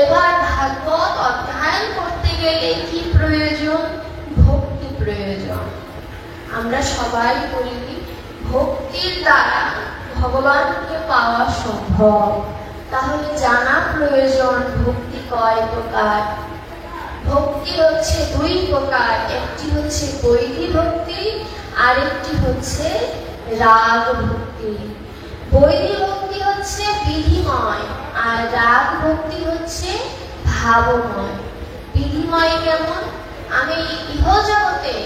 এবার ভাগবত অধ্যয়ন করতে গেলে কি প্রয়োজন? ভক্তি প্রয়োজন। আমরা সবাই বলি ভক্তির দ্বারা ভগবানকে পাওয়া সম্ভব। তাহলে জানা প্রয়োজন ভক্তি কয় প্রকার। ভক্তি হচ্ছে দুই প্রকার, একটি হচ্ছে বৈধী ভক্তি, আরেকটি হচ্ছে রাগ ভক্তি। বৈধী ভক্তি হচ্ছে বিধিময়, আর রাগ ভক্তি হচ্ছে ভাবময়। বিধিময় কেমন? আমি ইহজগতে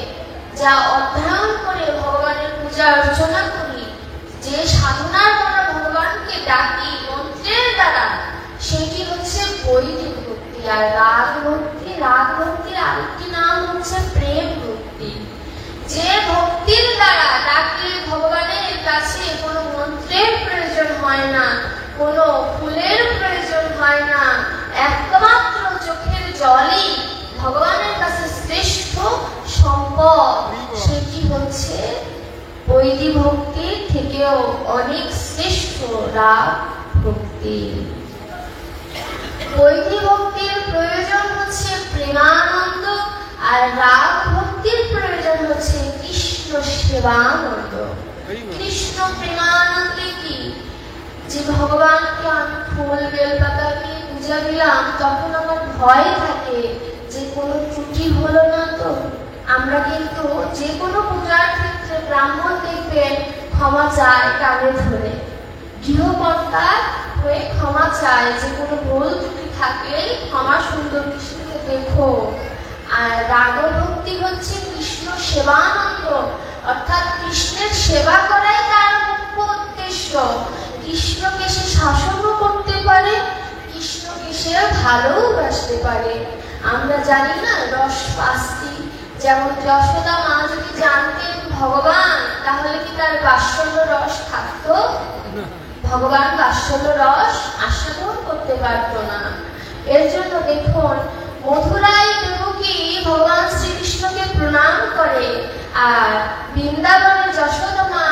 যা অধ্যয়ন করে ভগবানের পূজা অর্চনা করি, যে সাধনার দ্বারা ভগবানকে ডাকি মন্ত্রের দ্বারা, সেটি হচ্ছে বৈদিক ভক্তি। আর রাগ ভক্তির আরেকটি নাম হচ্ছে প্রেম ভক্তি। যে ভক্তির দ্বারা ডাকলে ভগবানের কাছে কোনো মন্ত্রের প্রয়োজন হয় না, কোনো ফুলের প্রয়োজন হয় না, একমাত্র চোখের জলই ভগবানের কাছে শ্রেষ্ঠ সম্পদ। সেটি হচ্ছে বৈদিক ভক্তির থেকেও অনেক শ্রেষ্ঠ রাগ ভক্তি। বৈদিক ভক্তির প্রয়োজন হচ্ছে প্রেমানন্দ, আর রাগ ভক্তির প্রয়োজন হচ্ছে কৃষ্ণ সেবানন্দ। কৃষ্ণ প্রেমানন্দে কি? যে ভগবানকে আমি ফুল বেলপাতা দিয়ে পূজা দিলাম, তখন আমার ভয় থাকে যে কোনো ত্রুটি হলো না তো। আমরা কিন্তু যে কোনো পূজার ক্ষেত্রে ব্রাহ্মণ দেখবেন ক্ষমা চায় কানে ধরে, গৃহকর্তা হয়ে ক্ষমা চায়, যে কোনো ভুল ত্রুটি থাকলে ক্ষমা সুন্দর কৃষ্ণকে দেখো। আর রাগ ভক্তি হচ্ছে কৃষ্ণ সেবানন্দ, অর্থাৎ কৃষ্ণের সেবা করাই তার মুখ্য উদ্দেশ্য। কৃষ্ণকে সে শাসনও করতে পারে, কৃষ্ণকে সে ভালোবাসতে পারে। আমরা জানি না রস পাঁচটি, যেমন যশোদা মা যদি জানতেন ভগবান, তাহলে কি তার বাৎসল্য রস থাকতো? ভগবান বাৎসল্য রস আস্বাদন করতে পারতো না। এর জন্য দেখুন মথুরায় দেবকী ভগবান শ্রীকৃষ্ণকে প্রণাম করে, আর বৃন্দাবনের যশোদা মা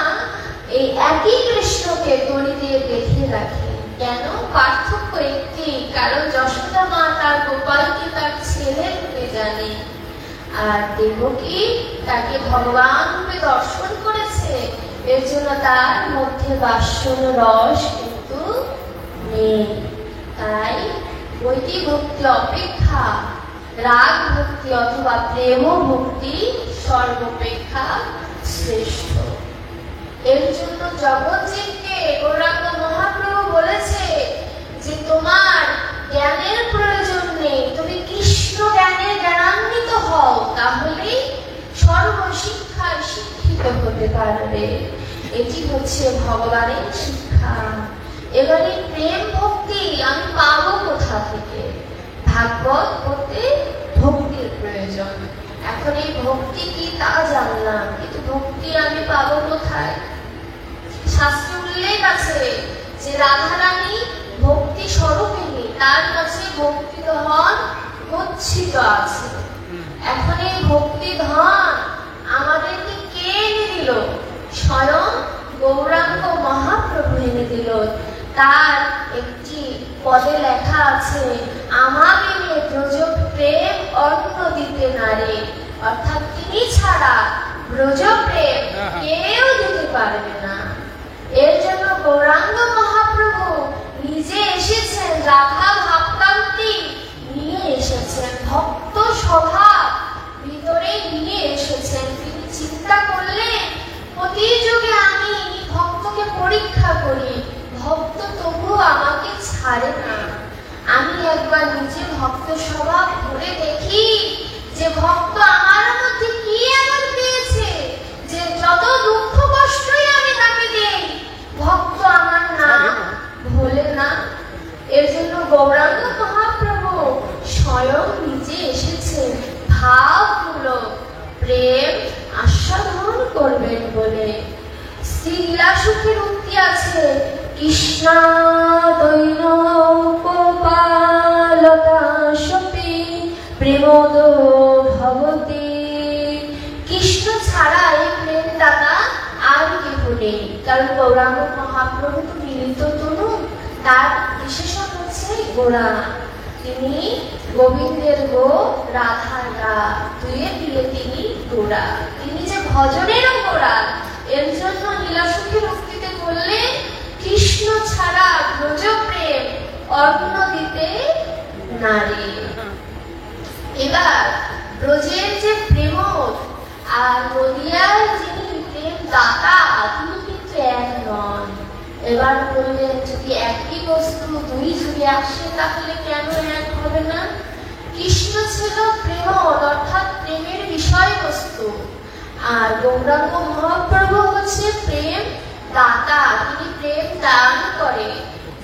এই একই কৃষ্ণকে দড়ি দিয়ে বেঁধে রাখে। কেন? পার্থক্য একটি, কারণ যশোদা মা তার গোপালকে তার ছেলে রূপে জানে, আর দেবকী তাকে ভগবান রূপে দর্শন করেছে। এর জন্য তার মধ্যে বাৎসল্য রস কিন্তু নেই। তাই বৈদিক ভক্তি অপেক্ষা রাগ ভক্তি অথবা প্রেম ভক্তি সর্বাপেক্ষা শ্রেষ্ঠ। এর জন্য জগৎজীবকে গৌরাঙ্গ মহাপ্রভু বলেছে যে তোমার জ্ঞানের প্রয়োজন নেই, তুমি কৃষ্ণ জ্ঞানের জ্ঞানান্বিত হও, তাহলেই সর্বশিক্ষায় শিক্ষিত হতে পারবে। এটি হচ্ছে ভগবানের শিক্ষা। এবারে প্রেম ভক্তি আমি পাবো কোথা থেকে? ভাগবত পড়তে ভক্তির প্রয়োজন। এখন এই ভক্তি কি তা জানলাম, কিন্তু ভক্তি আমি পাবো কোথায়? শাস্ত্রে উল্লেখ আছে যে রাধারানী ভক্তি স্বরূপিণী, তার কাছে ভক্তি ধন গচ্ছিত আছে। এখন এই ভক্তি ধন আমাদেরকে কে এনে দিল? স্বয়ং গৌরাঙ্গ মহাপ্রভু এনে দিল। তার একটি পদে লেখা আছে, আমাকে ব্রজ প্রেম অন্য দিতে নারে, অর্থাৎ তিনি ছাড়া ব্রজ প্রেম কেউ দিতে পারবে না। এর জন্য গৌরাঙ্গ মহাপ্রভু নিজে এসেছেন, রাধা ভাবকান্তি নিয়ে এসেছেন, ভক্ত স্বভাব ভিতরে নিয়ে এসেছেন। তিনি চিন্তা করলেন প্রতি যুগে আমি ভক্তকে পরীক্ষা করি, ভক্ত তবুও আমাকে ছাড়ে না। আমি একবার নিজে ভক্ত স্বভাব ধরে দেখি যে ভক্ত আমার মধ্যে কি এমন পেয়েছে যে যত দুঃখ কষ্টই আমি তাকে দেই, ভক্ত আমার নাম ভোলে না। এর জন্য গৌরাঙ্গ মহাপ্রভু স্বয়ং নিজে এসেছেন ভাবমূলক প্রেম আস্বাদন করবেন বলে। শ্রীলীলা সুখের উক্তি আছে, কৃষ্ণ দৈন গোপালতা সপি প্রেমদ ভবতি। কৃষ্ণ ছাড়া এই প্রেম দাতা আর কেহ নেই। কারণ গৌরাঙ্গ মহাপ্রভু তো মিলিত তনু, তার বিশেষণ হচ্ছে গোড়া। তিনি গোবিন্দের গো রাধার গা, দুয়ে দিয়ে তিনি গোড়া, তিনি যে ভজনেরও গোড়া। এর জন্য লীলাসখী ভক্তিতে বললেন কৃষ্ণ ছাড়া ব্রজ প্রেম অন্য দিতে নারী। এবার ব্রজের যে প্রেমদ আর নদিয়ার যিনি প্রেম দাতা তিনি কিন্তু এক নন। এবার বললেন যদি একই বস্তু দুই যুগে আসে তাহলে কেন এক হবে না? কৃষ্ণ ছিল প্রেমদ অর্থাৎ প্রেমের বিষয়বস্তু, আর গৌরাঙ্গ মহাপ্রভু হচ্ছে প্রেম দাতা, তিনি প্রেম দান করে।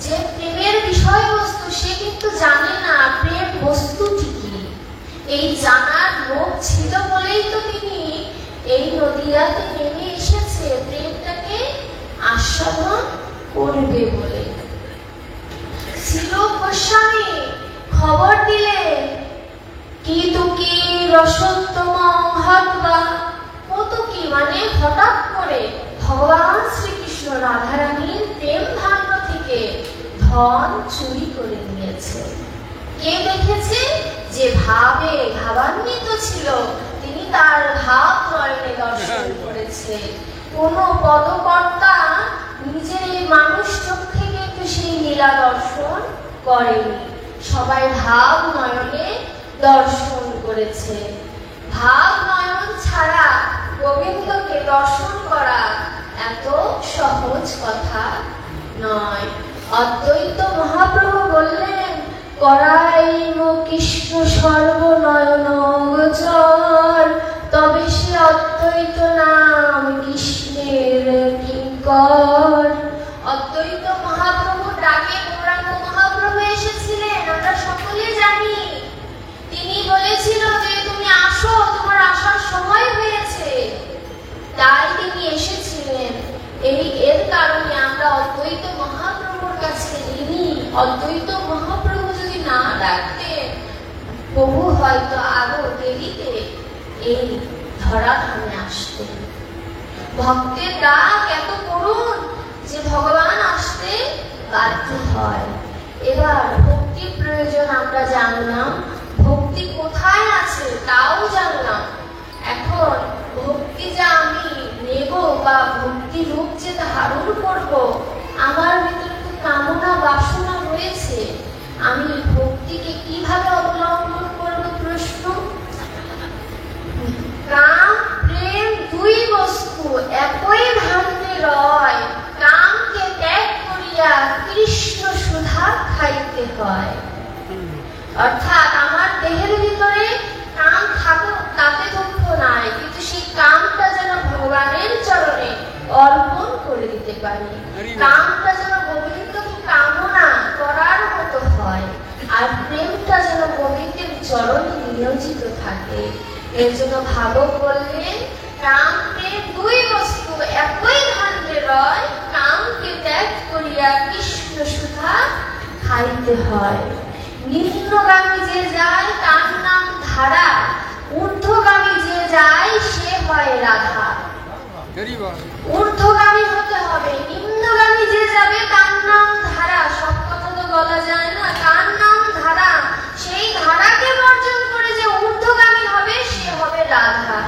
যে প্রেমের বিষয়বস্তু সে কিন্তু জানে না প্রেম বস্তুটি কি। এই জানার লোভ ছিল বলেই তো তিনি এই নদিয়াতে নেমে এসেছে প্রেমটাকে আস্বাদন করবে বলে। ছিল গোস্বামী খবর দিলেন কি তুকি রসোত্তম হতবা, কতকি মানে হঠাৎ করে ভগবান শ্রীকৃষ্ণ রাধারানীর প্রেম ভাণ্ড থেকে ধন চুরি করে নিয়েছে। কে দেখেছে? যে ভাবে ভাবান্বিত ছিল তিনি তার ভাব নয়নে দর্শন করেছে। কোন পদকর্তা নিজের এই মানুষ চোখে কিন্তু সেই লীলা দর্শন করেনি, সবাই ভাব নয়নে দর্শন করেছে। ভাব নয়ন ছাড়া গোবিন্দকে দর্শন করা এত সহজ কথা নয়। অদ্বৈত মহাপ্রভু বললেন করাইব কৃষ্ণ সর্বনয়ন গোচর, তবে সে অদ্বৈত নাম কৃষ্ণের কিঙ্কর। অদ্বৈত মহাপ্রভু ডাকে গৌরাঙ্গ মহাপ্রভু এসেছিলেন, আমরা সকলে জানি। তিনি বলেছিল যে তুমি আসো, তোমার আসার সময় হয়েছে, তাই তিনি এসেছিলেন। এর কারণে আমরা অদ্বৈত মহাপ্রভুর কাছে ঋণী। অদ্বৈত মহাপ্রভু যদি না ডাকতেন প্রভু হয়তো আরো দেরিতে এই ধরাধামে আসতেন। ভক্তের ডাক এত করুণ যে ভগবান আসতে বাধ্য হয়। এবার ভক্তির প্রয়োজন আমরা জানলাম, ভক্তি কোথায় আছে তাও জানলাম। এখন ভক্তি যে আমি নেব বা ভক্তি রূপ যে ধারণ করব, আমার ভিতরে তো কামনা বাসনা রয়েছে, আমি ভক্তিকে কিভাবে অবলম্বন করব? প্রশ্ন। কাম প্রেম দুই বস্তু একই ভাণ্ডে রয়, কামকে ত্যাগ করিয়া কৃষ্ণ সুধা খাইতে হয়। অর্থাৎ আমার দেহের ভিতরে কাম থাকুক তাতে দুঃখ নাই, কিন্তু সেই কামটা যেন ভগবানের চরণে অর্পণ করে দিতে পারি, কামটা যেন গোবিন্দকে কামনা করার মতো হয়, আর প্রেমটা যেন গোবিন্দের চরণে নিয়োজিত থাকে। এর জন্য ভাগবত বললেন কাম প্রেম দুই বস্তু একই ভাণ্ডে রয়, কামকে ত্যাগ করিয়া কৃষ্ণ সুধা খাইতে হয়। নিম্নগামী যে যায় তার নাম ধারা, ঊর্ধ্বগামী যে যায় সে হয় রাধা। ঊর্ধ্বগামী হতে হবে, নিম্নগামী যে যাবে তার নাম ধারা। সব কথা তো বলা যায় না, তার নাম ধারা। সেই ধারাকে বর্জন করে যে ঊর্ধ্বগামী হবে সে হবে রাধা।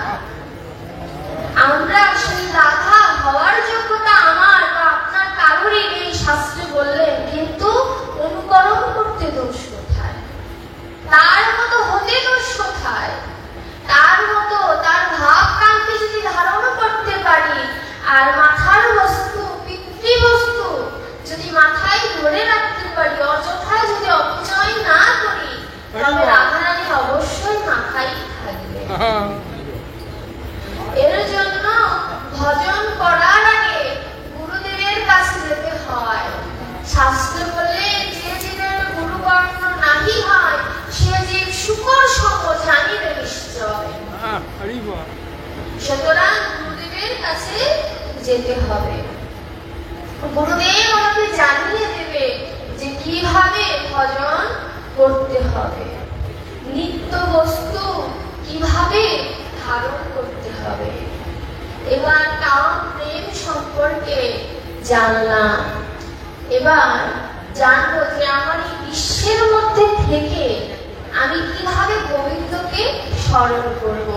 আমরা সেই রাধা হওয়ার যোগ্যতা আমার বা আপনার কারোরই নেই শাস্ত্রে বললেন, কিন্তু অনুকরণ করতে দোষ কোথায়? তার মতো হতে দোষ কোথায়? তার মতো তার ভাব কান্তি যদি ধারণ করতে পারি, আর মাথার বস্তু পিতৃ বস্তু যদি মাথায় ধরে রাখতে পারি, অযথায় যদি অপচয় না করি, তবে রাধারানী অবশ্যই মাথায় থাকবে। এর জন্য ভজন করার আগে গুরুদেবের কাছে যেতে হয়। শাস্ত্র বলে যে জীবের গুরুবর্ণ নাহি হয় সে জীব শুকর সম জানিবে নিশ্চয়। সুতরাং গুরুদেবের কাছে যেতে হবে। গুরুদেব আমাকে জানিয়ে দেবে যে কিভাবে ভজন করতে হবে, নিত্য বস্তু কিভাবে ধারণ করতে হবে। এবার কাম প্রেম সম্পর্কে জানলাম। এবার জানবো যে আমার এই বিশ্বের মধ্যে থেকে আমি কিভাবে গোবিন্দকে স্মরণ করব?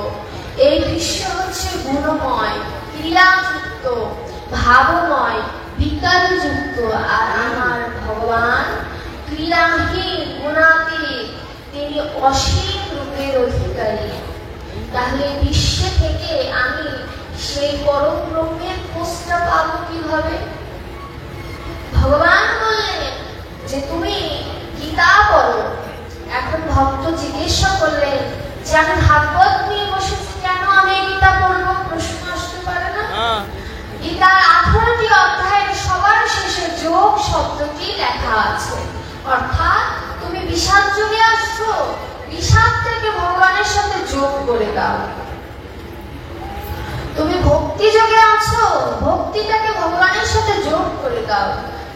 এই বিশ্ব হচ্ছে গুণময়, ক্রিয়াযুক্ত, ভাবময়, বিকারযুক্ত, আর আমার ভগবান ক্রিয়াহীন, গুণাতীত, তিনি অসীম রূপের অধিকারী। তাহলে বিশ্বে থেকে আমি সেই পরম ব্রহ্মের খোঁজটা পাবো কিভাবে? ভগবান বললেন যে তুমি গীতা পড়ো। এখন ভক্ত জিজ্ঞাসা করলেন যে আমি ভাগবত নিয়ে বসেছি, কেন আমি গীতা পড়বো? প্রশ্ন আসতে পারে না? গীতার 18টি অধ্যায়ের সবার শেষে যোগ শব্দটি লেখা আছে, অর্থাৎ তুমি বিষাদ যোগে আসছো, বিষাদ থেকে ভগবানের সাথে যোগ করে দাও। তুমি ভক্তি যোগে আছো, ভক্তিটাকে ভগবানের সাথে যোগ করে দাও।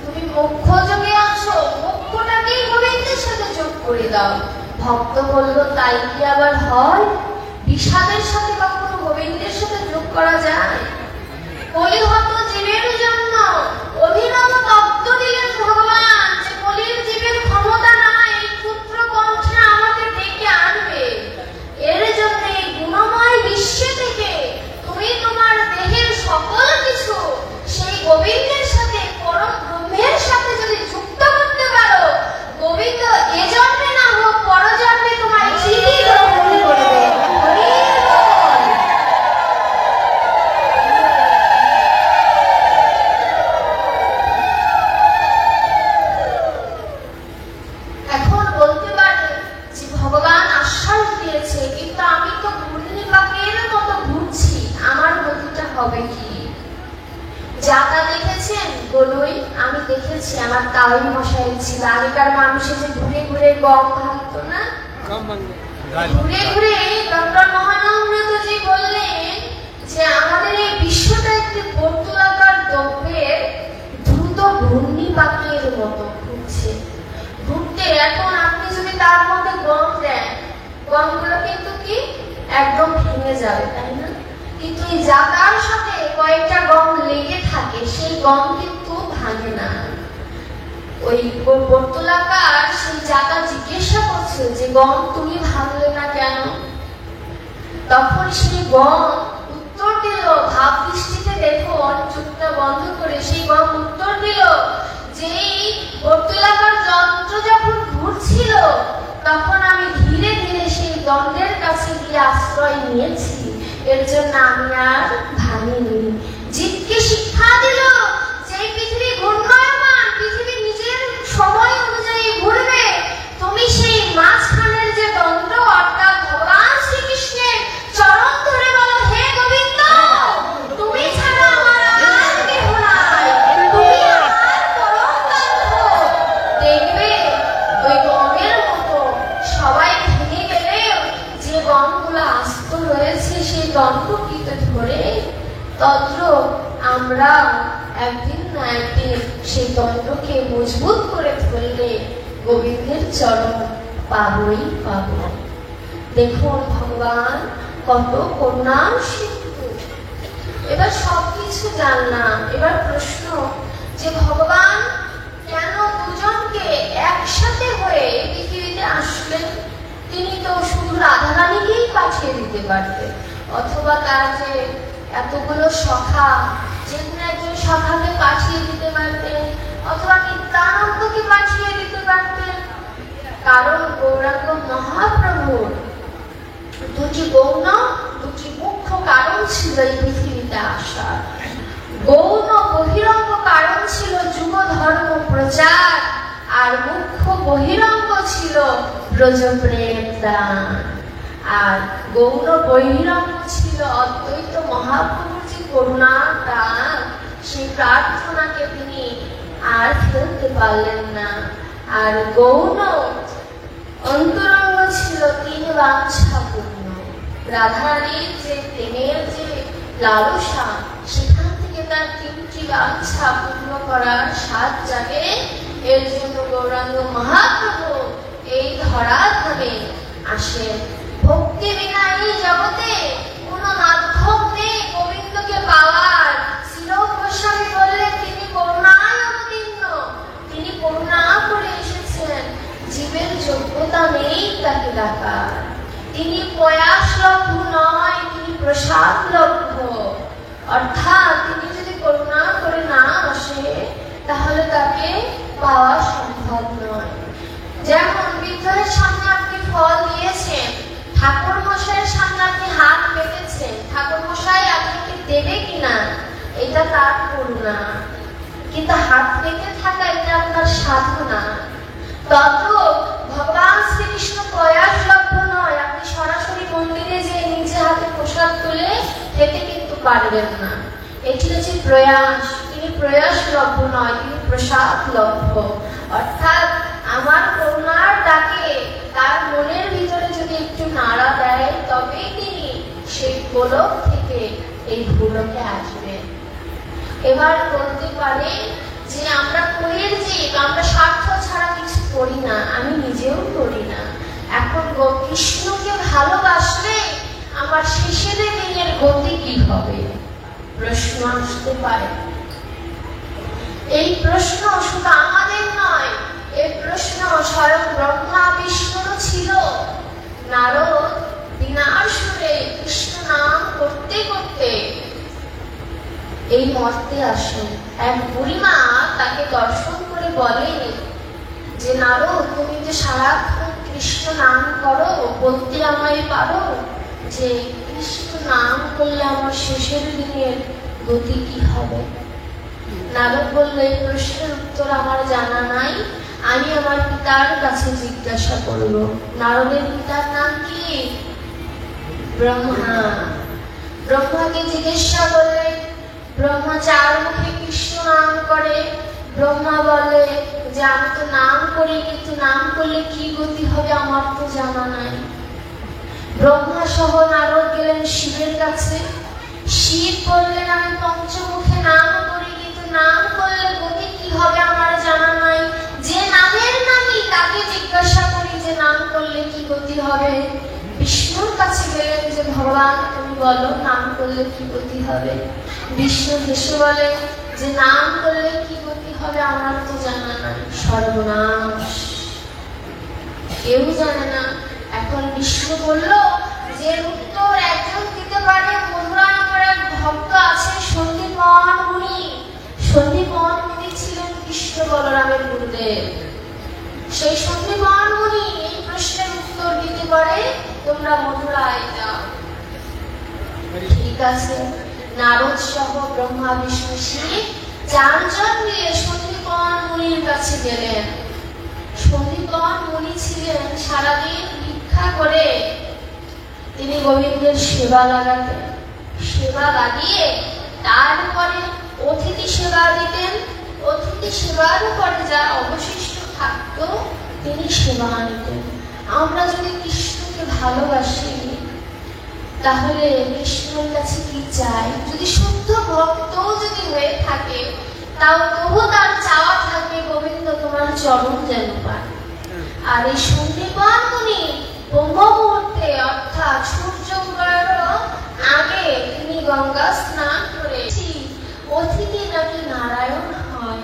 তুমি মোক্ষ যোগে আছো, মোক্ষটাকেই গোবিন্দের সাথে যোগ করে দাও। ভক্ত বলল, তাই কি আবার হয়? বিষাদের সাথে কখনো গোবিন্দের সাথে যোগ করা যায়? কলিহত জীবের জন্য অভিনব তত্ত্ব দিলেন ভগবান যে কলির জীবের ক্ষমতা নাই পুত্র কণ্ঠে আমাকে ডেকে আনবে। এর জন্য এই গুণময় বিশ্ব থেকে তুমি তোমার দেহের সকল কিছু সেই গোবিন্দের সাথে, পরম ব্রহ্মের সাথে যদি যুক্ত করতে পারো, গোবিন্দ এ জন্মে না হোক পরজন্মে তোমায় ঠিকই গ্রহণ করবে। এখন বলতে পারে যে ভগবান আশ্বাস দিয়েছে, কিন্তু আমি তো ঘূর্ণিপাকের মতো ঘুরছি, আমার গতিটা হবে কি? যাতা দেখেছেন গোলই? আমি দেখেছি, আমার তাওই মশাই ছিল। আগেকার মানুষে যে ঘুরে ঘুরে গম ভাঙতো না, ঘুরে ঘুরে ডক্টর মহানন্দজি বললেন যে আমাদের এই বিশ্বটা একটি বর্তুলাকার দ্রব্যের দ্রুত ঘূর্ণিপাকের মতো ঘুরছে। ঘুরতে এখন আপনি যদি তার মধ্যে গম দেন, গমগুলো কিন্তু কি একদম ভেঙে যাবে, তাই না? কিন্তু এই জাতার সাথে কয়েকটা গম লেগে থাকে, সেই গম কিন্তু ভাঙে না। ওই বর্তুলাকার সেই জাতা জিজ্ঞাসা করছে যে গম তুমি ভাঙলে না কেন? তখন সেই গম উত্তর দিল, ভাব দৃষ্টিতে দেখুন, চোখটা বন্ধ করে সেই গম উত্তর দিল যে বর্তুলাকার যন্ত্র যখন ঘুরছিল তখন আমি ধীরে ধীরে সেই দণ্ডের কাছে গিয়ে আশ্রয় নিয়েছি, এর জন্য আমি আর ভাঙিনি। জীবকে শিক্ষা দিল যে পৃথিবী ঘূর্ণায়মান, পৃথিবী নিজের সময় অনুযায়ী ঘুরবে। তুমি সেই মাঝখানের যে দণ্ড, অর্থাৎ ভগবান শ্রীকৃষ্ণের চরণ ধরে বলো, হে গোবিন্দ, তুমি ছাড়া আমার আর কেহ নাই, তুমি আমার পরম বন্ধু। দেখবে ওই গমের মতো সবাই ভেঙে গেলে যে গমগুলো আস্ত রয়েছে সেই দণ্ডটিতে ধরে, তদ্র আমরা একদিন না একদিন সেই দণ্ডকে মজবুত করে ধরলে গোবিন্দের চরণ পাবই পাব। দেখুন ভগবান কত করুণার সিন্ধু। এবার সবকিছু জানলাম, এবার প্রশ্ন যে ভগবান কেন দুজনকে একসাথে হয়ে পৃথিবীতে আসলেন? তিনি তো শুধু রাধারানীকেই পাঠিয়ে দিতে পারতেন, অথবা তার যে এতগুলো সখা, যে কোনো একজন সখাকে পাঠিয়ে দিতে পারতেন, অথবা নিত্যানন্দকে পাঠিয়ে দিতে পারতেন। কারণ গৌরাঙ্গ মহাপ্রভুর দুটি গৌণ, দুটি মুখ্য কারণ ছিল এই পৃথিবীতে আসার। গৌণ বহিরঙ্গ কারণ ছিল যুগ ধর্ম প্রচার, আর মুখ্য বহিরঙ্গ ছিল ব্রজপ্রেম দান। আর গৌণ বহিরঙ্গ ছিল অদ্বৈত মহাপ্রভুর যে করুণার দান, সেই প্রার্থনাকে তিনি আর ফেলতে পারলেন না। আর গৌণ অন্তরঙ্গ ছিল তিনি বাঞ্ছাপূর্ণ। রাধারানীর যে প্রেমের যে লালসা, সেখান থেকে তার তিনটি বাঞ্ছা পূর্ণ করার স্বাদ জাগে। এর জন্য গৌরাঙ্গ মহাপ্রভু এই ধরাধামে আসেন। ভক্তি বিনা এই জগতে কোনো মাধ্যম নেই গোবিন্দকে পাওয়ার। শ্রীরূপ গোস্বামী বললেন তিনি করুণায় অবতীর্ণ, তিনি করুণা করে এসেছেন জীবের জন্য। যোগ্যতা নেই তাকে ডাকার। তিনি প্রয়াসলব্ধ নয়, তিনি প্রসাদলব্ধ। অর্থাৎ তিনি যদি করুণা করে না আসে তাহলে তাকে পাওয়া সম্ভব নয়। যেমন বিদ্যালয়ের সামনে আপনি ফল দিয়েছেন, ঠাকুর মশাইয়ের সামনে আপনি হাত পেতেছেন, ঠাকুর মশাই আপনাকে দেবে কিনা এটা তার করুণা, কিন্তু হাত পেতে থাকা এটা আপনার সাধনা। তত ভগবান শ্রীকৃষ্ণ প্রয়াসলব্ধ নয়। আপনি সরাসরি মন্দিরে যে নিজে হাতে প্রসাদ তুলে খেতে কিন্তু পারবেন না। এটি হচ্ছে প্রয়াস। তিনি প্রয়াসলব্ধ নয়, তিনি প্রসাদলব্ধ। অর্থাৎ আমার করুণার ডাকে তার মনের ভিতরে যদি একটু নাড়া দেয় তবেই তিনি সেই গোলক থেকে এই ভূলোকে আসবেন। এবার বলতে পারে যে আমরা কইয়ের যে আমরা স্বার্থ ছাড়া কিছু করি না, আমি নিজেও করি না। এখন কৃষ্ণকে ভালোবাসলে আমার শেষের দিনের গতি কি হবে প্রশ্ন আসতে পারে। এই প্রশ্ন শুধু আমাদের নয়, এই প্রশ্ন স্বয়ং ব্রহ্মা বিষ্ণুরও ছিল। নারদ বিনার সুরে কৃষ্ণ নাম করতে করতে এই মর্তে আসেন। এক বুড়িমা তাকে দর্শন করে বলে যে নারদ, তুমি যে সারাক্ষণ কৃষ্ণ নাম করো, বলতে আমায় পারো যে কৃষ্ণ নাম করলে আমার শেষের দিনের গতি কি হবে? নারদ বলল, এই প্রশ্নের উত্তর আমার জানা নাই, আমি আমার পিতার কাছে জিজ্ঞাসা করব। নারদের পিতার নাম কি? ব্রহ্মা। ব্রহ্মাকে জিজ্ঞাসা করলে ব্রহ্মা চার মুখে কৃষ্ণ নাম করে। ব্রহ্মা বলে যে আমি তো নাম করি, কিন্তু নাম করলে কি গতি হবে আমার তো জানা নাই। ব্রহ্মা সহ নারদ গেলেন শিবের কাছে। শিব বললেন আমি পঞ্চমুখে নাম করি, কিন্তু নাম করলে গতি কি হবে আমার জানা নাই। যে নামের নামই তাকে জিজ্ঞাসা করি যে নাম করলে কি গতি হবে। বিষ্ণুর কাছে গেলেন যে ভগবান তুমি বলো নাম করলে কি গতি হবে। বিষ্ণু হেসে বলে যে নাম করলে কি গতি হবে আমার তো জানা নাই। সর্বনাশ, কেউ জানে না। এখন বিষ্ণু বলল যে উত্তর একজন দিতে পারে। মধুরা নামের এক ভক্ত আছে সন্দীপন মুনি। সন্দীপন মুনি ছিলেন কৃষ্ণ বলরামের গুরুদেব। সেই সন্দীপন মুনি এই প্রশ্নের উত্তর দিতে পারে, তোমরা মধুরায় যাও। ঠিক আছে, নারদ সহ ব্রহ্মা বিষ্ণু শিব চারজন মিলে সন্দীপন মুনির কাছে গেলেন। সন্দীপন মুনি ছিলেন সারাদিন ভিক্ষা করে তিনি গোবিন্দের সেবা লাগাতেন। সেবা লাগিয়ে তারপরে অতিথি সেবা দিতেন। অতিথি সেবার পরে যা অবশিষ্ট থাকতো তিনি সেবা নিতেন। আমরা যদি কৃষ্ণকে ভালোবাসি তাহলে কৃষ্ণের কাছে কি চাই? যদি শুদ্ধ ভক্ত যদি হয়ে থাকে তাও তবু তার চাওয়া থাকে গোবিন্দ তোমার চরণ যেন পায়। আর এই সন্দীপন মুনি ব্রহ্ম মুহূর্তে অর্থাৎ সূর্য উদয়ের আগে তিনি গঙ্গা স্নান করে অতিথি নাকি নারায়ণ হয়।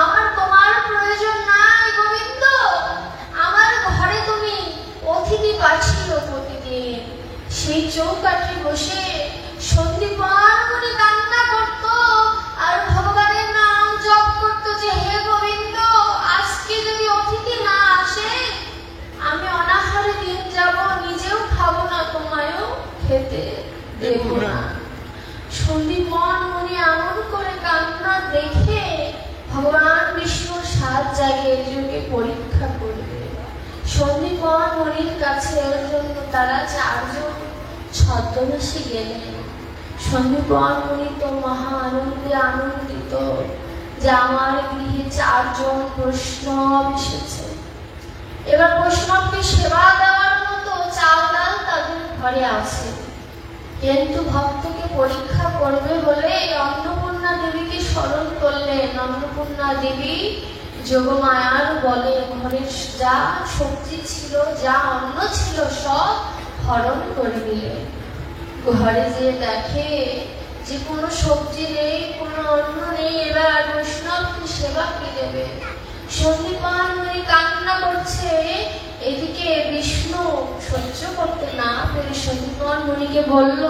আমার তোমার প্রয়োজন নাই গোবিন্দ, আমার ঘরে তুমি অতিথি পাঠিও প্রতিদিন। সেই চৌকাঠে বসে সন্দীপন মুনি কান্না করত আর ভগবানের নাম জপ করত যে হে গোবিন্দ, আজকে যদি অতিথি না আসে আমি অনাহারে দিন যাব, নিজেও খাবো না, তোমায়ও খেতে দেব না। সন্দীপন মুনি এমন করে কান্না দেখে ভগবান বিষ্ণুর সাত জায়গায় একজনকে পরীক্ষা করবে। সন্দীপন মুনির কাছে এর জন্য তারা চারজন ছদ্মবেশে গেলেন। সন্দীপন মুনি তো মহা আনন্দে আনন্দিত যে আমার গৃহে চারজন বৈষ্ণব এসেছে। এবার বৈষ্ণবকে সেবা দেওয়ার মতো চাল ডাল তাদের ঘরে আছে, কিন্তু ভক্তকে পরীক্ষা করবে বলে অন্নপূর্ণা দেবীকে স্মরণ করলেন। অন্নপূর্ণা দেবী যোগমায়ার বলে ঘরের যা সবজি ছিল, যা অন্ন ছিল সব হরণ করে দিলেন। ঘরে যে দেখে যে কোনো সবজি নেই, কোনো অন্ন নেই, এবার বৈষ্ণবকে সেবা কি দেবে? সন্দীপন মুনি কান্না করছে, এদিকে মুনিকে বলল,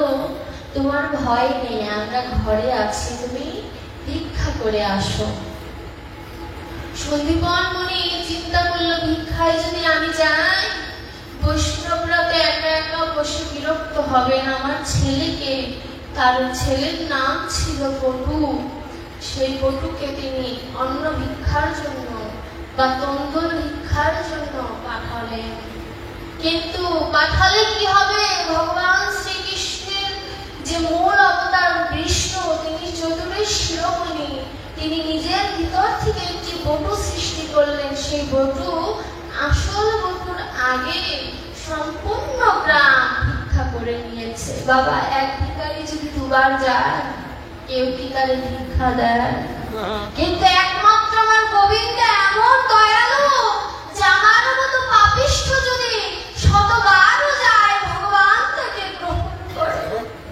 তোমার ভয় নেই, আমরা ঘরে আছি, তুমি ভিক্ষা করে আসো। সন্দীপন মুনি চিন্তা করলো, ভিক্ষায় যদি আমি যাই, বৈষ্ণবরা তো একা একা বসে বিরক্ত হবেন। আমার ছেলেকে, তার ছেলের নাম ছিল পটু, সেই পটুকে তিনি অন্ন ভিক্ষার জন্য বা তন্দুর ভিক্ষার জন্য পাঠালেন। কিন্তু পাঠালে কি হবে? ভগবান শ্রীকৃষ্ণের যে মূল অবতার বিষ্ণু, তিনি চতুরের শিরোমণি, তিনি নিজের ভিতর থেকে একটি বটু সৃষ্টি করলেন। সেই বটু, আসল বটুর আগে সম্পূর্ণ গ্রাম ভিক্ষা করে নিয়েছে। বাবা, এক ভিখারি যদি দুবার যায়, কেউ কি তার ভিক্ষা দেয়? কিন্তু একমাত্র আমার গোবিন্দ এমন দয়ালু যে আমার মতো পাপিষ্ঠ যদি শতবারও যায়, ভগবান তাকে গ্রহণ করে।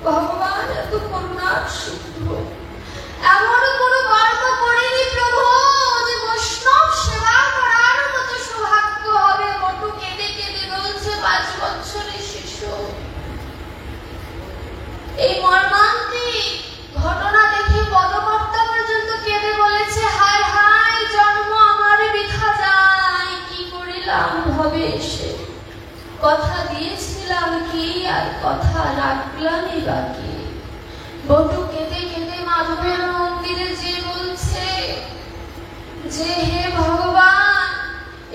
ভগবান এত করুণার সিন্ধু। এমন কোনো কর্ম করিনি প্রভু যে বৈষ্ণব সেবা করার মতো সৌভাগ্য হবে। বটু কেঁদে কেঁদে বলছে, 5 বছরের শিশু। এই মর্মান্তিক ঘটনা দেখে পদকর্তা পর্যন্ত কেঁদে বলেছে, হায় হায়, জন্ম আমার বৃথা যায়, কি করিলাম ভবে এসে। কথা দিয়েছিলাম কি আর কথা রাখলামই বাকি। বটু কেঁদে কেঁদে মাধবের মন্দিরে যে বলছে যে, হে ভগবান,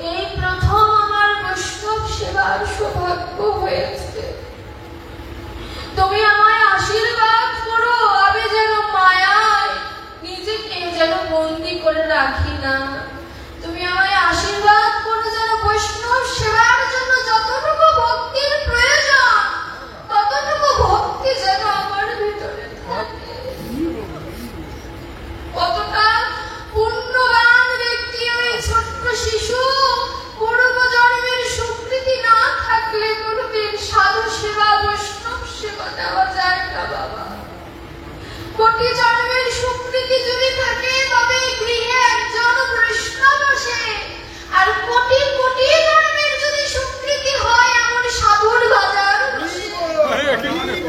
এই প্রথম আমার বৈষ্ণব সেবার সৌভাগ্য হয়েছে, তুমি আমায় আশীর্বাদ করো, আমি যেন মায়ায় নিজেকে যেন বন্দী করে রাখি না। তুমি আমায় আশীর্বাদ করো যেন বৈষ্ণব সেবার জন্য যতটুকু ভক্তির প্রয়োজন, ততটুকু ভক্তি যেন আমার ভিতরে থাকে। কতটা পুণ্যবান ব্যক্তি ওই ছোট্ট শিশু! পূর্বজন্মের স্বীকৃতি না থাকলে কোনোদিন সাধু সেবা, বৈষ্ণব সেবা দেওয়া যায় না বাবা। কোটি জন্মের স্বীকৃতি যদি থাকে, তবে গৃহে একজন বৈষ্ণব আসে। আর কোটি কোটি জন্মের যদি স্বীকৃতি হয়, এমন সাধুর বাজার বসে।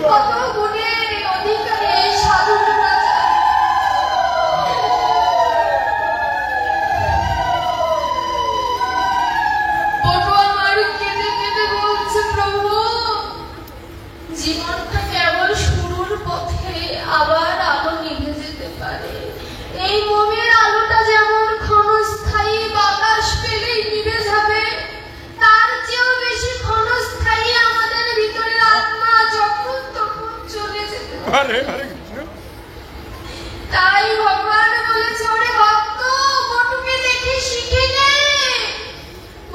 কত গুণের অধিকারী সাধুর বাজার। বটু আমার কেঁদে কেঁদে বলছে, প্রভু, জীবনটা কেবল শুরুর পথে, আবার আলো নিভে যেতে পারে। এই মোমের আলোটা যেমন ক্ষণস্থায়ী, বাতাস পেলেই নিভে যাবে, তার চেয়েও বেশি ক্ষণস্থায়ী আমাদের ভিতরের আত্মা যখন তখন চলে যেতে পারে। তাই ভগবান বলেছে, ওরে ভক্ত, বটুকে দেখে শিখে নে,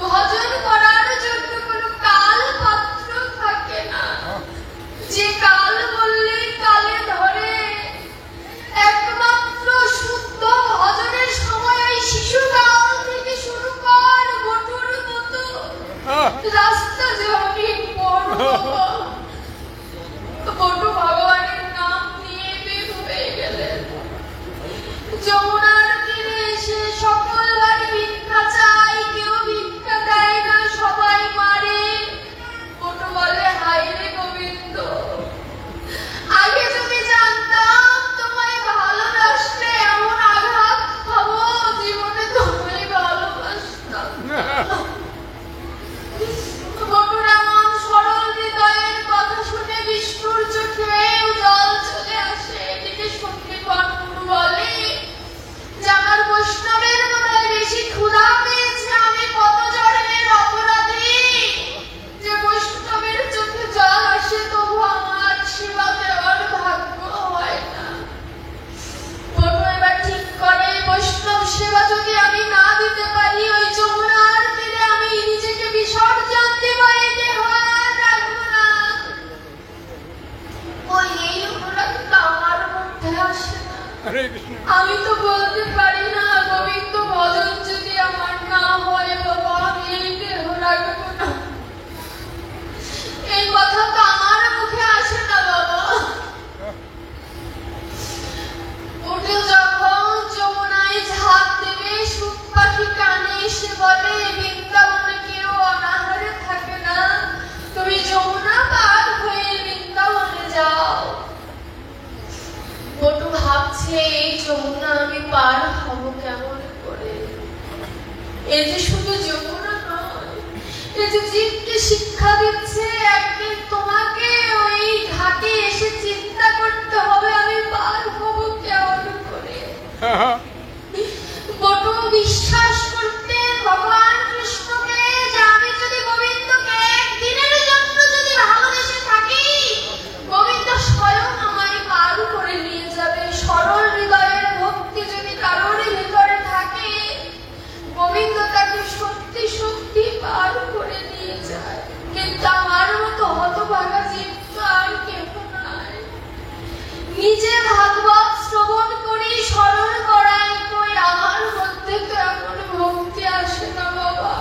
ভজন করার জন্য কোনো কাল পাত্র থাকে না। যে কাল বললে কালে ধরে। একমাত্র শুদ্ধ ভজনের সময় ওই শিশুকাল থেকে শুরু কর, বটুর মতো রাস্তা যে আমি পড়ব। বটু ভগবানের নাম নিয়ে বের হয়ে গেলেন। যমুনার তীরে এসে সকল বাড়ি ভিক্ষা চাই, কেউ ভিক্ষা দেয় না, সবাই মারে। বটু বলে, হায় রে গোবিন্দ, আগে যদি জানতাম তোমায় ভালোবাসলে এমন আঘাত খাবো, জীবনে তোমায় ভালোবাসতাম। বটুর এমন সরল হৃদয়ের কথা শুনে বিষ্ণুর চোখেও জল চলে আসে। এদিকে সন্দীপন বলে, এই যে শুধু যমুনা নয়, এই যে জীবকে শিক্ষা দিচ্ছে, একদিন তোমাকে ওই ঘাটে এসে চিন্তা করতে হবে আমি পার হব কেমন করে। বটু বিশ্বাস করতেন ভগবান কৃষ্ণকে যে আমি যদি গোবিন্দকে একদিনের জন্য যদি ভালোবেসে থাকি, গোবিন্দ স্বয়ং আমায় পার করে নিয়ে যাবে। সরল হৃদয়ের ভক্তি যদি কারোর ভিতরে থাকে, গোবিন্দ তাকে সত্যি সত্যি পার করে নিয়ে যায়। কিন্তু আমার মতো হতভাগা জীব তো আর কেউ নাই। নিজে ভাগবত শ্রবণ করি, স্মরণ করাই, কই আমার মধ্যে তো এমন ভক্তি আসে না বাবা।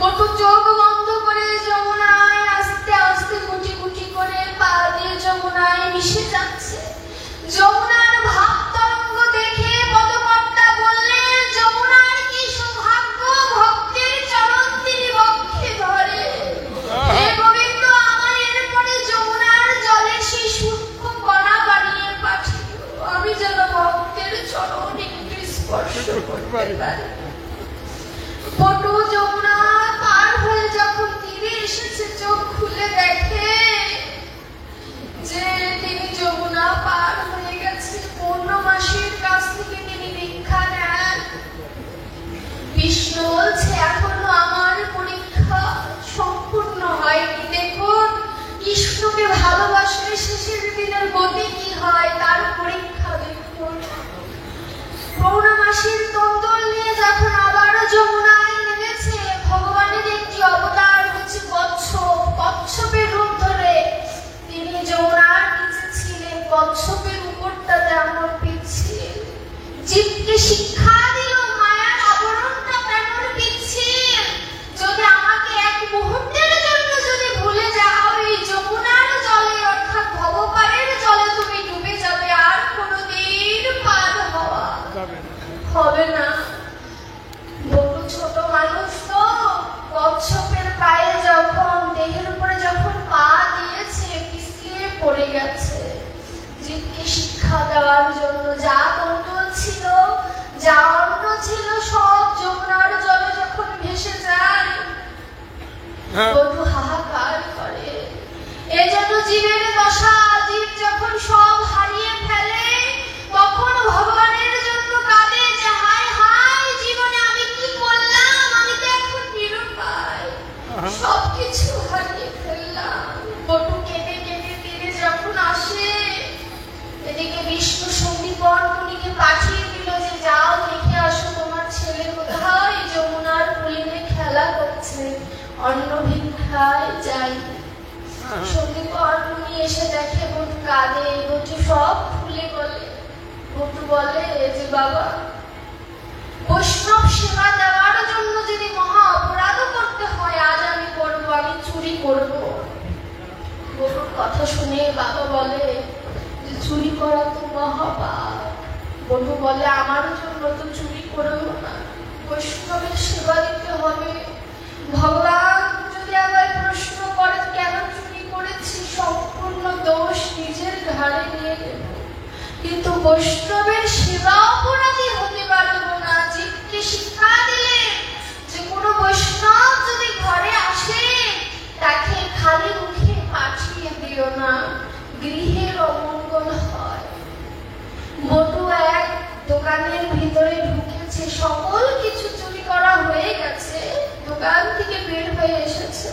কত চোখ বন্ধ করে যমুনায় আস্তে আস্তে গুটি গুটি করে পা দিয়ে যমুনায় মিশে যাচ্ছে। যমুনার ভাব তরঙ্গ দেখে পদকর্তা বললেন, যমুনার কি সৌভাগ্য, ভক্তের চরণ তিনি বক্ষে ধরে। হে গোবিন্দ, আমার এরপরে যমুনার জলে সেই সূক্ষ্ম কণা বানিয়ে পাঠিও, আমি যেন ভক্তের চরণ একটু স্পর্শ করতে পারি। পটু যমুনা পার হয়ে যখন তীরে এসেছে, চোখ খুলে দেখে যে তিনি যমুনা পার হয়ে গেছে। পূর্ণমাসীর কাছ থেকে তিনি দীক্ষা নেন। বিষ্ণু বলছে, এখনো আমার পরীক্ষা সম্পূর্ণ হয়নি। দেখুন কৃষ্ণকে ভালোবাসলে শেষের দিনের গতি কি হয় তার পরীক্ষা দেখুন। পূর্ণমাসীর তন্দল নিয়ে যখন আবারও যমুনায় নেমেছে, ভগবানের একটি অবতার হচ্ছে কচ্ছপ। কচ্ছপের রূপ ধরে তিনি যমুনার নিচে ছিলেন। কচ্ছপের উপরটাতে আমার পিচ্ছিল। জীবকে শিক্ষা দিল মায়ার আবরণটা কেমন পিচ্ছিল। যদি আমাকে এক মুহূর্তের জন্য যদি ভুলে যাও, এই যমুনার জলে অর্থাৎ ভবপারের জলে তুমি ডুবে যাবে, আর কোনোদিন পার হওয়া হবে না। বটু ছোট মানুষ তো, কচ্ছপের পায়ে যখন দেহের উপরে যখন পা দিয়েছে, পিছলে পড়ে গেছে। জীবকে শিক্ষা দেওয়ার জন্য যা কৌতূহল ছিল, যা অন্ন ছিল, সব যমুনার জলে যখন ভেসে যায়, বটু হাহাকার করে। এজন্য জীবের দশা, জীব যখন সব হারিয়ে ফেলে তখন ভগবানের জন্য কাঁদে যে হায় হায়, জীবনে আমি কি করলাম, আমি তো এখন নিরুপায়, সবকিছু হারিয়ে ফেললাম। বটু কেঁদে কেঁদে তীরে যখন আসে, এদিকে বিষ্ণু সন্দীপন মুনিকে পাঠিয়ে দিল যে যাও দেখে আসো তোমার ছেলে কোথায় যমুনার কুলিনে খেলা করছে, অন্ন ভিক্ষায় যাই। সন্দীপন মুনি এসে দেখে বটু কাঁদে। বটু সব খুলে বলে। বটু বলে যে বাবা, বৈষ্ণব সেবা দেওয়ার জন্য যদি মহা অপরাধ করতে হয়, আজ আমি করবো, আমি চুরি করব। বটুর কথা শুনে বাবা বলে যে চুরি করা তো মহাপাপ। বটু বলে আমার জন্য তো চুরি করবো না, বৈষ্ণবের সেবা দিতে হবে। ভগবান যদি আবার প্রশ্ন করে কেন চুরি করেছি, সম্পূর্ণ দোষ নিজের ঘাড়ে নিয়ে নেব, কিন্তু বৈষ্ণবের সেবা অপরাধী হতে পারবো না। জীবকে শিক্ষা দিলে যে কোনো বৈষ্ণব যদি ঘরে আসে, তাকে খালি মুখে পাঠিয়ে দিও না, গৃহের অমঙ্গল হয়। বটু এক দোকানের ভিতরে ঢুকেছে, সকল কিছু চুরি করা হয়ে গেছে, দোকান থেকে বের হয়ে এসেছে।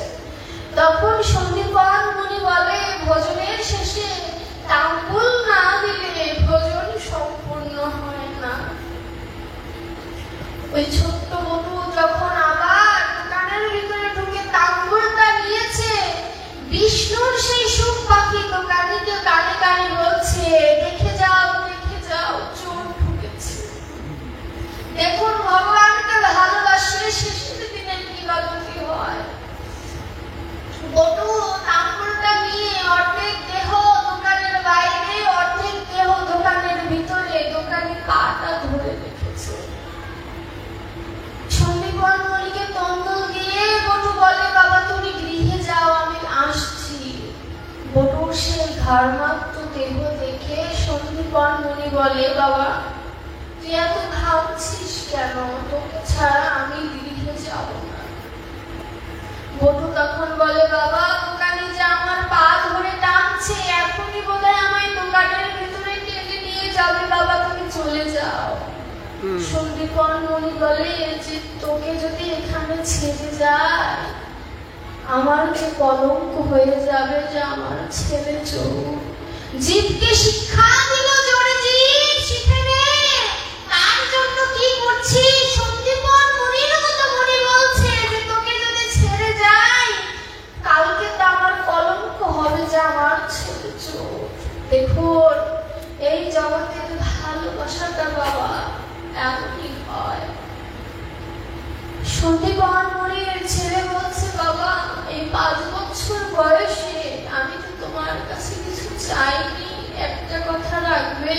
তখন সন্দীপন মুনি বলে, ভোজনের শেষে তাম্বুল না দিলে ভোজন সম্পূর্ণ হয় না। ওই ছোট্ট বটু যখন আবার দোকানের ভিতরে ঢুকে তাম্বুলটা নিয়েছে, বিষ্ণুর সেই সুখ পাখি দোকানিকে কানে কানে বলছে, দেখে যাও চোর ঢুকেছে। দেখুন ভগবানকে ভালোবাসলে শেষের দিনে কি গতি হয়। বটু তাম্বুলটা নিয়ে অর্ধেক দেহ দোকানের বাইরে, অর্ধেক দেহ দোকানের ভিতরে, দোকানে কাটা ধরে রেখেছে। সন্দীপন মুনিকে তন্দল দিয়ে বটু বলে, বাবা তুমি গৃহে যাও, আমি আসছি। বটুর সেই ঘাড়মাত্র দেহ দেখে সন্দীপন মুনি বলে, বাবা তুই এত ভাবছিস কেন? তোকে ছাড়া আমি দিল্লি যাব না। বটু তখন বলে, বাবা দোকানে যে আমার পা ধরে টানছে, এখনই বোধহয় আমায় দোকানের ভিতরে টেনে নিয়ে যাবে। বাবা তুমি চলে যাও। সন্দীপন মনি বলে যে তোকে যদি এখানে ছেড়ে যায় আমার যে কলঙ্ক হয়ে যাবে, যে আমার ছেলে চোখ। জীবকে শিক্ষা দিল জোরে, জীব শিখে নে। তার জন্য কি করছিস? সন্দীপন মনির মতো মনি বলছে যে তোকে যদি ছেড়ে যাই কালকে তো আমার কলঙ্ক হবে, যে আমার ছেলে চোখ। দেখুন এই জগতের ভালোবাসাটা বাবা এমনই হয়। সন্দীপন মনির ছেলে বলছে, বাবা এই 5 বছর বয়সে আমি তো তোমার কাছে কিছু চাইনি, একটা কথা রাখবে?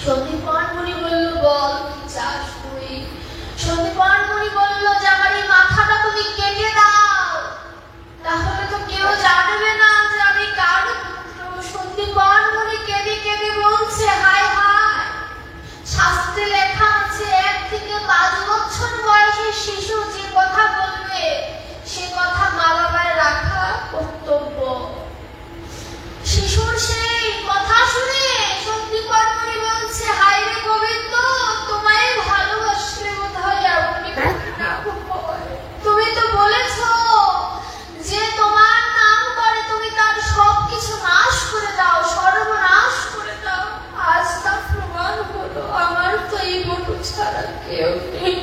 সন্দীপন মনি বলল, বল কি চাস তুই? সন্দীপন মনি বলল যে আমার এই মাথাটা তুমি কেটে দাও, তাহলে তো কেউ জানবে না যে আমি কার পুত্র। সন্দীপন মনি কেঁদে কেঁদে বলছে, হায় হায়, শাস্ত্রে লেখা আছে 1 থেকে 5 বছর বয়সের শিশু যে কথা বলবে সে কথা মা বাবার রাখা কর্তব্য। শিশুর সেই কথা শুনে সন্দীপন মনি বলছে, হায় রে গোবিন্দ, তোমায় ভালোবাসলে বোধহয় এমনই তুমি তো বলেছ যে তোমার নাম করে তুমি তার সবকিছু নাশ করে দাও, সর্বনাশ করে দাও। আজ তা প্রমাণ হলো আমার তো এই বটু ছাড়া কেউ নেই।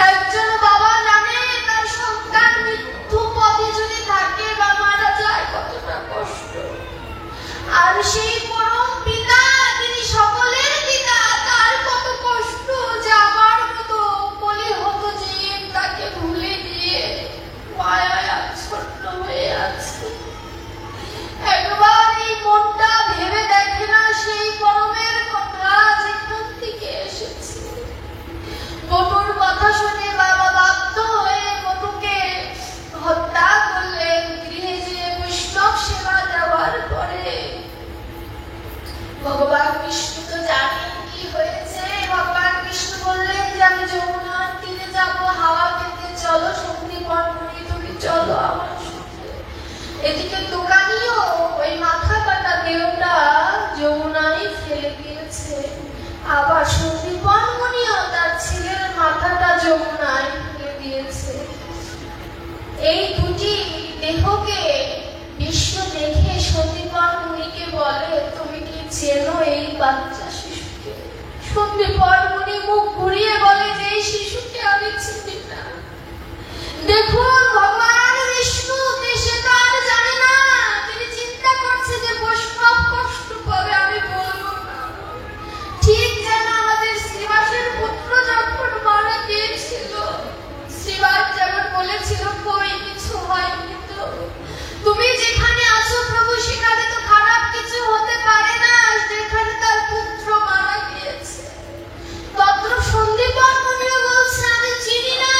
একজন বাবা জানে তার সন্তান মৃত্যু পথে যদি থাকে বা মারা যায় কতটা কষ্ট, আর সেই পরম পিতা তিনি সকলের পিতা, তার কত কষ্ট যে আমার মতো বলি হতো জীব তাকে ভুলে দিয়ে মায়ায় আচ্ছন্ন হয়ে আছে। একবার এই মনটা ভেবে দেখে না সেই পরমের কথা যেখান থেকে এসেছে। বটুর কথা শুনে বাবা বাধ্য হয়ে বটুকে হত্যা করলেন। গৃহে যেয়ে বৈষ্ণব সেবা দেওয়ার পরে ভগবান বিষ্ণু তো জানেন কি হয়েছে। ভগবান বিষ্ণু বললেন যে আমি যমুনার তীরে যাবো হাওয়া খেতে, চলো সন্দীপন মনি তুমি চলো আমার সাথে। এদিকে দোকানিও ওই মাথা কাটা দেহটা যমুনায় ফেলে দিয়েছে, আবার সন্দীপন মনিও তার ছেলের মাথাটা যমুনায় ফেলে দিয়েছে। এই দুটি দেহকে বিষ্ণু দেখে সন্দীপন মনিকে বলে, তুমি কি চেনো এই বাচ্চা শিশুকে? সন্দীপন মনি মুখ ঘুরিয়ে বলে যে এই শিশুকে আমি চিনি না। দেখুন ভগবান বিষ্ণু সে তো আর জানে না, তিনি চিন্তা করছে যে বৈষ্ণব কষ্ট পাবে, আমি বলবো না। ঠিক যেন আমাদের শ্রীবাসের পুত্র যখন মারা গিয়েছিল, শ্রীবাস যেমন বলেছিল কই কিছু হয়নি তো, তুমি যেখানে আছো প্রভু সেখানে তো খারাপ কিছু হতে পারে না, যেখানে তার পুত্র মারা গিয়েছে। তত্র সন্দীপন মনিও বলছে আমি চিনি না।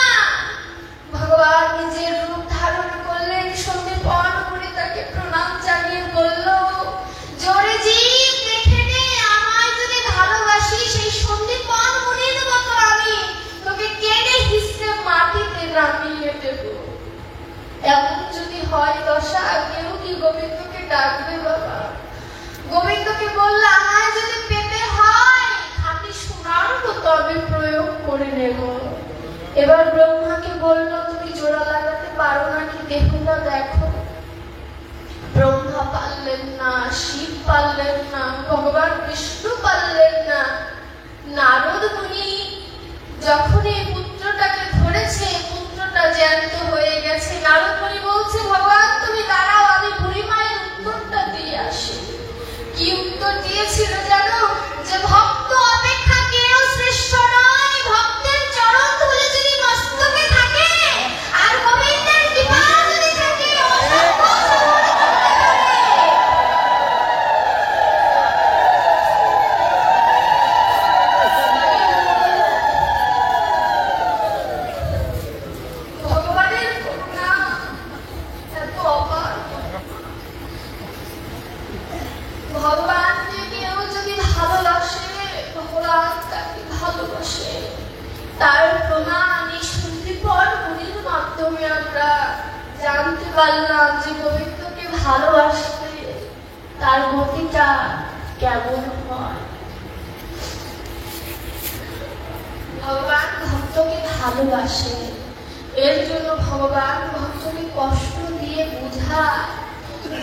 ভগবান নিজের রূপ ধারণ করলেন। সন্দীপন মনি তাকে প্রণাম জানিয়ে বলল, জোরে জীব দেখে নে, আমায় যদি ভালোবাসি সেই সন্দীপন মনির মতো আমি তোকে কেটে হিসেবে মাটিতে নামিয়ে দেব। এমন যদি হয় দশা, কেউ কি গোবিন্দকে ডাকবে? বাবা গোবিন্দকে বলল, আমায় যদি পেতে হয় খাঁটি সোনার মতো আমি প্রয়োগ করে নেব। এবার ব্রহ্মাকে বলল, তুমি জোড়া লাগাতে পারো নাকি দেহটা দেখো। ব্রহ্মা পারলেন না, শিব পারলেন না, ভগবান বিষ্ণু পারলেন না। নারদ মুনি যখন এই পুত্রটাকে ধরেছে, পুত্রটা জ্যান্ত হয়ে গেছে। নারদ মুনি বলছে, ভগবান তুমি দাঁড়াও, আমি বুড়ি মায়ের উত্তরটা দিয়ে আসি। কি উত্তর দিয়েছিল জানো? যে ভক্ত অপেক্ষা কেউ শ্রেষ্ঠ নয়, ভক্তের চরণ ধুলি যদি মস্তকে থাকে আর গোবিন্দের কৃপা যদি থাকে জানতে পারলাম যে গোবিন্দকে ভালোবাসলে তার গতিটা কেমন হয়। ভগবান ভক্তকে ভালোবাসে, এর জন্য ভগবান ভক্তকে কষ্ট দিয়ে বোঝায়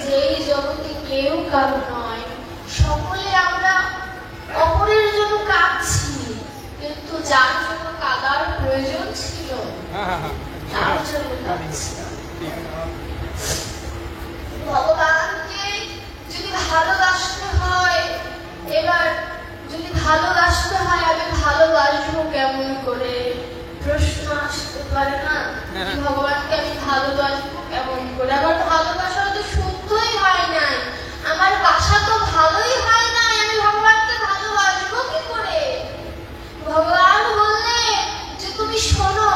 যে এই জগতে কেউ কারো নয়, সকলে আমরা অপরের জন্য কাঁদছি, কিন্তু যার জন্য কাঁদার প্রয়োজন ছিল তার জন্য কাঁদছি। ভগবানকে যদি ভালোবাসতে হয়, এবার যদি ভালোবাসতে হয় আমি ভালোবাসবো কেমন করে, প্রশ্ন আসতে পারে না? ভগবানকে আমি ভালোবাসবো কেমন করে? আমার ভালোবাসা তো শুদ্ধই হয় নাই, আমার বাসা তো ভালোই হয় নাই, আমি ভগবানকে ভালোবাসবো কি করে? ভগবান বললে যে তুমি শোনো,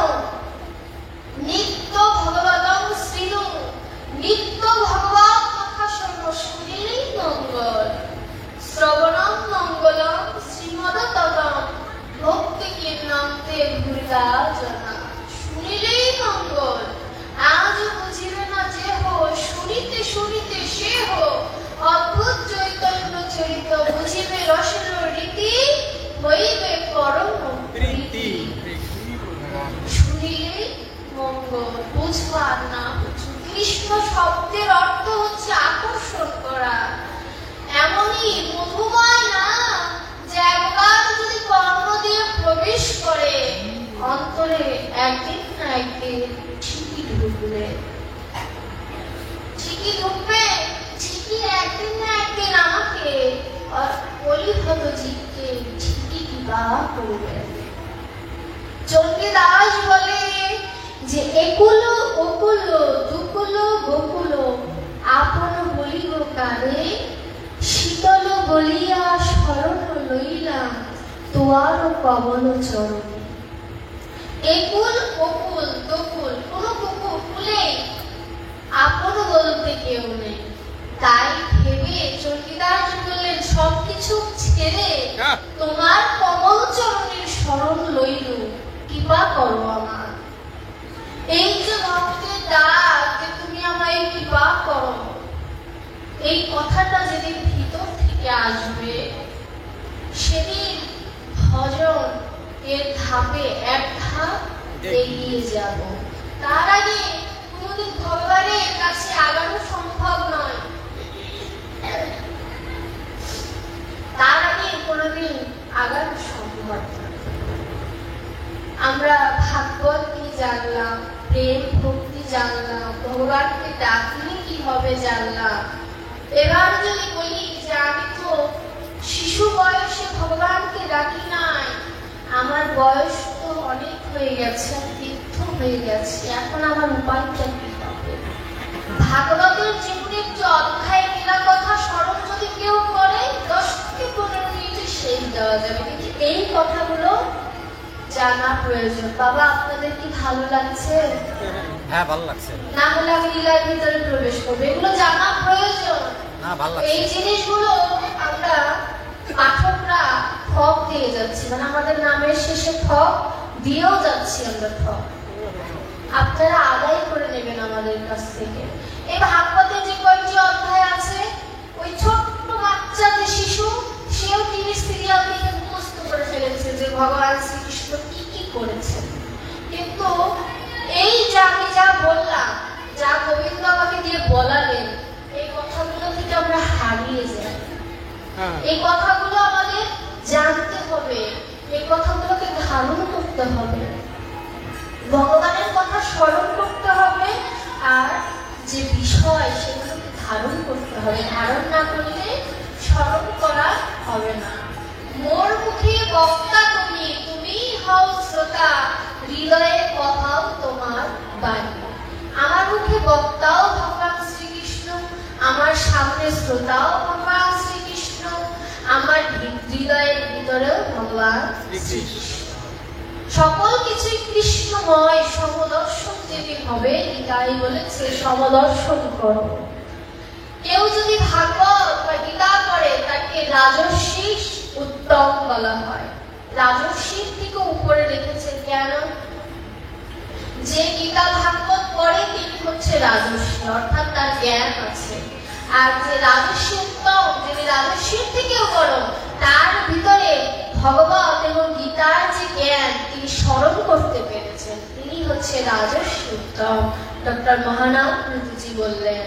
নিত্য ভগবতং শ্রীণু, নিত্য ভগবত কথা শোনো, শুনিলেই মঙ্গল, শ্রবণং মঙ্গলম শ্রীমদততম ভক্তি কীর্ণন্তে ভূরিদা জনা, শুনিলেই মঙ্গল। আজ বুঝিবে না যে হো, শুনিতে শুনিতে সে হো, অদ্ভুত চৈতন্য চরিত বুঝিবে রসের রীতি, হইবে পরম প্রীতি। শুনিলেই মঙ্গল, বুঝবার না বুঝো। কৃষ্ণ শব্দের অর্থ হচ্ছে আকর্ষণ করা, এমনই মধুময় না যে একবার যদি কর্ণ দিয়ে প্রবেশ করে অন্তরে একদিন না একদিন ঠিকই ঢুকবে, ঠিকই ঢুকবে, ঠিকই একদিন না একদিন আমাকে অলিভত জীবকে ঠিকই বিবাহ করবে। চণ্ডীদাস বলে যে একুল ওকুল দুকুল গোকুল আপন বলিব কারে, শীতল বলিয়া শরণ লইলাম তোয়ার পবন চরণে। একুল ওকুল দুকুল, কোন কুলে আপন বলতে কেউ নেই, তাই ভেবে চণ্ডীদাস বললেন সবকিছু ছেড়ে তোমার কমল চরণের শরণ লইল, কৃপা করো আমার। এই যে ভক্তের ডাক যে তুমি আমায় কৃপা করো, এই কথাটা যেদিন ভিতর থেকে আসবে সেদিন ভজন এর ধাপে এক ধাপ এগিয়ে যাব। তার আগে কোনদিন ভগবানের কাছে আগানো সম্ভব নয়, তার আগে কোনদিন আগানো সম্ভব নয়। আমরা ভাগবত কি জানলাম, প্রেম ভক্তি জানলাম, ভগবানকে ডাকলে কি হবে জানলাম। এবার যদি বলি যে আমি তো শিশু বয়সে ভগবানকে ডাকি নাই, আমার বয়স তো অনেক হয়ে গেছে, তীর্থ হয়ে গেছে, এখন আমার উপায়টা কি হবে? ভাগবতের যেগুলি একটি অধ্যায় কেনা কথা স্মরণ যদি কেউ করে 10 থেকে 15 মিনিটে শেষ দেওয়া যাবে, কিন্তু এই কথাগুলো জানা প্রয়োজন। বাবা আপনাদের কি ভালো লাগছে? হ্যাঁ ভালো লাগছে। না হলে আমি লীলার ভিতরে প্রবেশ করবো, এগুলো জানা প্রয়োজন। না ভালো লাগছে। এই জিনিসগুলো আমরা পাঠকরা ঠক দিয়ে যাচ্ছি, মানে আমাদের নামের শেষে ঠক দিয়েও যাচ্ছি আমরা ঠক। আপনারা আদায় করে নেবেন আমাদের কাছ থেকে। এই ভাগবতে যে কয়েকটি অধ্যায় আছে, ওই ছোট্ট বাচ্চা যে শিশু, সেও টিভি সিরিয়াল থেকে মুখস্থ করে ফেলেছে যে ভগবান শ্রীকৃষ্ণ কি কি করেছেন। কিন্তু এই যে আমি যা বললাম, যা গোবিন্দ আমাকে দিয়ে বলালেন, এই কথাগুলো থেকে আমরা হারিয়ে যাই। এই কথাগুলো আমাদের জানতে হবে, এই কথাগুলোকে ধারণ করতে হবে, ভগবানের কথা স্মরণ করতে হবে, আর যে বিষয় সেগুলোকে ধারণ করতে হবে। ধারণ না করলে স্মরণ করা হবে না। মোর মুখে বক্তা তুমি, তুমি হও শ্রোতা, হৃদয়ে কথাও তোমার বাণী। আমার মুখে বক্তাও ভগবান শ্রীকৃষ্ণ, আমার সামনে শ্রোতাও ভগবান শ্রীকৃষ্ণ, আমার হৃদয়ের ভিতরেও ভগবান শ্রীকৃষ্ণ। সকল কিছুই কৃষ্ণময়। সমদর্শন যেটি হবে, গীতাই বলেছে সমদর্শন করো। কেউ যদি ভাগবত বা গীতা করে তাকে রাজর্ষি উত্তম বলা হয়। রাজর্ষির থেকে উপরে রেখেছে কেন? যে গীতা ভাগবত পরে তিনি হচ্ছে রাজর্ষি, অর্থাৎ তার জ্ঞান আছে। আর যে রাজর্ষি উত্তম, যিনি রাজর্ষির থেকেও বড়, তার ভিতরে ভগবত এবং গীতার যে জ্ঞান তিনি স্মরণ করতে পেরেছেন, তিনি হচ্ছে রাজর্ষি উত্তম। ডক্টর মহানাম প্রীতিজি বললেন।